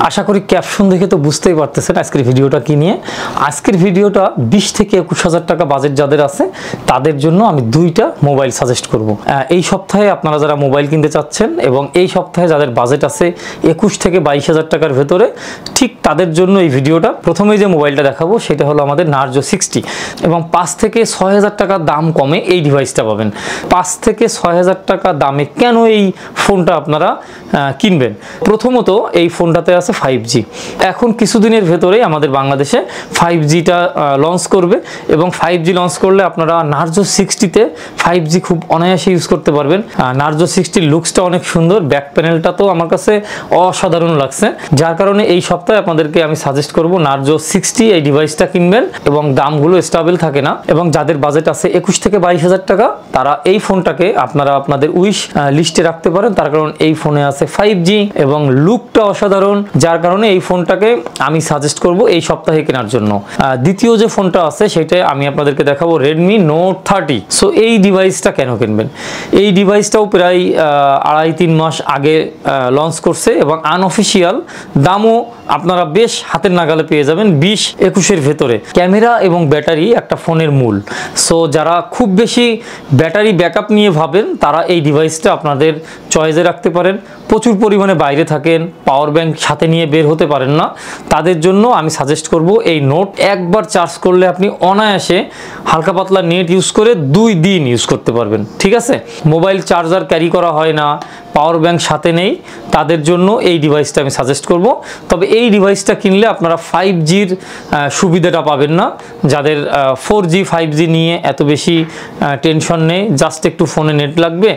আশা করি ক্যাপশন দেখে তো বুঝতেই পারতেছেন আজকের ভিডিওটা কি নিয়ে। আজকের ভিডিওটা 20 থেকে 21,000 টাকা বাজেট যাদের আছে তাদের জন্য আমি দুইটা মোবাইল সাজেস্ট করব। এই সপ্তাহে আপনারা যারা মোবাইল কিনতে চাচ্ছেন এবং এই সপ্তাহে যাদের বাজেট আছে 21 থেকে 22,000 টাকার ভেতরে, ঠিক তাদের জন্য এই ভিডিওটা। প্রথমেই যে মোবাইলটা দেখাবো সেটা হলো আমাদের নার্জো 60 এবং 5 থেকে 6,000 টাকা দাম কমে এই ডিভাইসটা পাবেন। 5 থেকে 6,000 টাকা দামে কেন এই ফোনটা আপনারা কিনবেন? প্রথমত এই ফোনটাতে আছে 5G। এখন কিছুদিনের ভেতরেই আমাদের বাংলাদেশে 5Gটা লঞ্চ করবে এবং 5G লঞ্চ করলে আপনারা নার্জো 60তে 5G খুব অনায়াসে ইউজ করতে পারবেন। নার্জো 60 লুকসটা অনেক সুন্দর, ব্যাক প্যানেলটা তো আমার কাছে অসাধারণ লাগছে, যার কারণে এই সপ্তাহে আপনাদেরকে আমি সাজেস্ট করব নার্জো 60 এই ডিভাইসটা কিনবেন এবং দামগুলো স্টেবল থাকে না। এবং যাদের বাজেট আছে 21 থেকে 22,000 টাকা তারা এই ফোনটাকে আপনারা আপনাদের উইশ লিস্টে রাখতে পারেন, তার কারণ এই ফোনে আছে 5G এবং লুকটা অসাধারণ, যার কারণে এই ফোনটাকে আমি সাজেস্ট করব এই সপ্তাহে কেনার জন্য। দ্বিতীয় যে ফোনটা আছে সেটা আমি আপনাদেরকে দেখাবো Redmi Note 30। সো এই ডিভাইসটা কেন কিনবেন? এই ডিভাইসটাও প্রায় 2.5-3 মাস আগে লঞ্চ করছে এবং আনঅফিসিয়াল দামও আপনারা বেশ হাতের নাগালে পেয়ে যাবেন 20-21-এর ভেতরে। ক্যামেরা এবং ব্যাটারি একটা ফোনের মূল। সো যারা খুব বেশি ব্যাটারি ব্যাকআপ নিয়ে ভাবেন তারা এই ডিভাইসটা আপনাদের চয়েসে রাখতে পারেন। প্রচুর পরিমাণে বাইরে থাকেন, পাওয়ার ব্যাংক সাথে নিয়ে বের হতে পারেন না, তাদের জন্য আমি সাজেস্ট করব এই নোট। একবার চার্জ করলে আপনি অনায়াসে হালকা পাতলা নেট ইউজ করে 2 দিন ইউজ করতে পারবেন। ঠিক আছে, মোবাইল চার্জার ক্যারি করা হয় না, পাওয়ার ব্যাংক সাথে নেই, তাদের জন্য এই ডিভাইসটা আমি সাজেস্ট করব। তবে এই ডিভাইসটা কিনলে আপনারা 5Gর সুবিধাটা পাবেন না। যাদের 4G 5G নিয়ে এত বেশি টেনশন নেই, জাস্ট একটু ফোনে নেট লাগবে,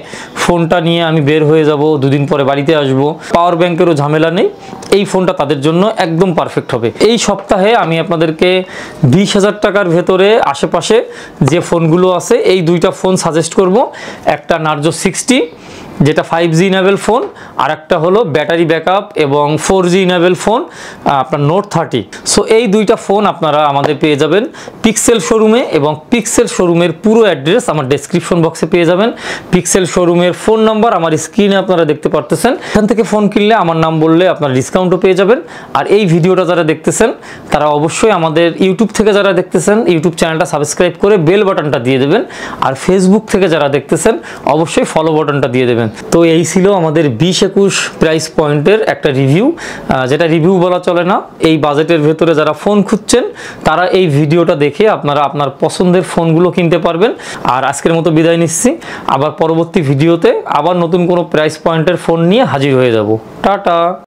ফোনটা নিয়ে আমি বের হয়ে যাব, 2 দিন পরে বাড়িতে আসব, পাওয়ার ব্যাংকেরও ঝামেলা নেই, এই ফোনটা তাদের জন্য একদম পারফেক্ট হবে। এই সপ্তাহে আমি আপনাদেরকে 20,000 টাকার ভেতরে আশেপাশে যে ফোনগুলো আছে এই দুইটা ফোন সাজেস্ট করব। একটা নার্জো 60 যেটা 5G ইনেবল ফোন, আর একটা হলো ব্যাটারি ব্যাকআপ এবং 4G ইনেবল ফোন আপনার নোট 30। সো এই দুইটা ফোন আপনারা আমাদের পেয়ে যাবেন পিক্সেল শোরুমে এবং পিক্সেল শোরুমের পুরো অ্যাড্রেস আমার ডেসক্রিপশন বক্সে পেয়ে যাবেন। পিক্সেল শোরুমের ফোন নাম্বার আমার স্ক্রিনে আপনারা দেখতে পারতেছেন। এখান থেকে ফোন কিনলে আমার নাম বললে আপনারা ডিসকাউন্টও পেয়ে যাবেন। আর এই ভিডিওটা যারা দেখতেছেন তারা অবশ্যই আমাদের ইউটিউব থেকে যারা দেখতেছেন ইউটিউব চ্যানেলটা সাবস্ক্রাইব করে বেল বাটনটা দিয়ে দেবেন, আর ফেসবুক থেকে যারা দেখতেছেন অবশ্যই ফলো বাটনটা দিয়ে দেবেন। তো এই ছিল আমাদের 20-21 প্রাইস পয়েন্টের একটা রিভিউ, যেটা রিভিউ বলা চলে না। এই বাজেটের ভেতরে যারা ফোন খুঁজছেন তারা এই ভিডিওটা দেখে আপনারা আপনার পছন্দের ফোনগুলো কিনতে পারবেন। আর আজকের মতো বিদায় নিচ্ছি, আবার পরবর্তী ভিডিওতে আবার নতুন কোনো প্রাইস পয়েন্টের ফোন নিয়ে হাজির হয়ে যাব। টাটা।